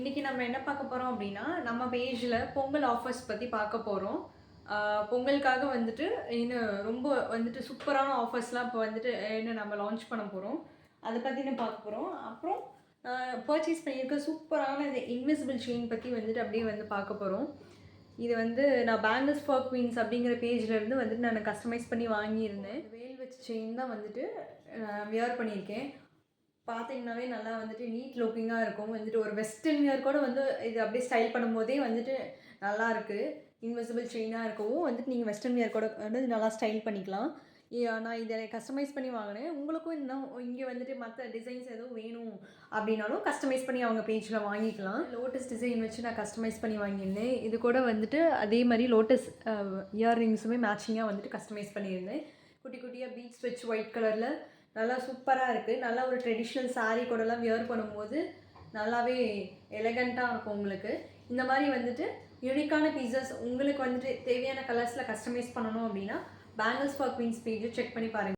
இன்னைக்கு நம்ம என்ன பார்க்க போறோம் அப்படின்னா, நம்ம பேஜ்ல பொங்கல் ஆஃபர்ஸ் பத்தி பார்க்க போறோம். பொங்கலுக்காக வந்துட்டு இன்னும் ரொம்ப வந்துட்டு சூப்பரான ஆஃபர்ஸ்லாம் இப்போ வந்துட்டு இன்னும் நம்ம லான்ச் பண்ண போறோம். அத பத்தின பார்க்க போறோம். அப்புறம் பர்ச்சேஸ் பண்ணியிருக்க சூப்பரான இந்த இன்விசிபிள் செயின் பத்தி வந்துட்டு அப்படியே வந்து பார்க்க போறோம். இது வந்து நான் பேங்கிள்ஸ் ஃபார் குயின்ஸ் அப்படிங்கிற பேஜ்ல இருந்து வந்துட்டு நான் கஸ்டமைஸ் பண்ணி வாங்கியிருந்தேன். வேல் வச்ச செயின் தான் வந்துட்டு வியர் பண்ணியிருக்கேன். பார்த்தீங்கன்னாவே நல்லா வந்துட்டு நீட் லுக்கிங்காக இருக்கும். வந்துட்டு ஒரு வெஸ்டர்ன் வியர் கூட வந்து இது அப்படியே ஸ்டைல் பண்ணும்போதே வந்துட்டு நல்லாயிருக்கு. இன்விசிபிள் செயினாக இருக்கவும் வந்துட்டு நீங்கள் வெஸ்டர்ன் வியர் கூட வந்து நல்லா ஸ்டைல் பண்ணிக்கலாம். நான் இதை கஸ்டமைஸ் பண்ணி வாங்கினேன். உங்களுக்கும் இன்னும் இங்கே வந்துட்டு மற்ற டிசைன்ஸ் எதுவும் வேணும் அப்படின்னாலும் கஸ்டமைஸ் பண்ணி அவங்க பேஜில் வாங்கிக்கலாம். லோட்டஸ் டிசைன் வச்சு நான் கஸ்டமைஸ் பண்ணி வாங்கியிருந்தேன். இது கூட வந்துட்டு அதே மாதிரி லோட்டஸ் இயர்ரிங்ஸுமே மேட்சிங்காக வந்துட்டு கஸ்டமைஸ் பண்ணியிருந்தேன். குட்டி குட்டியாக பீட்ஸ் வச்சு ஒயிட் கலரில் நல்லா சூப்பராக இருக்குது. நல்லா ஒரு ட்ரெடிஷ்னல் சாரீ கூடலாம் வியர் பண்ணும்போது நல்லாவே எலகண்ட்டாக இருக்கும் உங்களுக்கு. இந்த மாதிரி வந்துட்டு யூனிக்கான பீசஸ் உங்களுக்கு வந்துட்டு தேவையான கலர்ஸில் கஸ்டமைஸ் பண்ணணும் அப்படின்னா பேங்கிள்ஸ் ஃபார் குயின்ஸ் பேஜை செக் பண்ணி பாருங்கள்.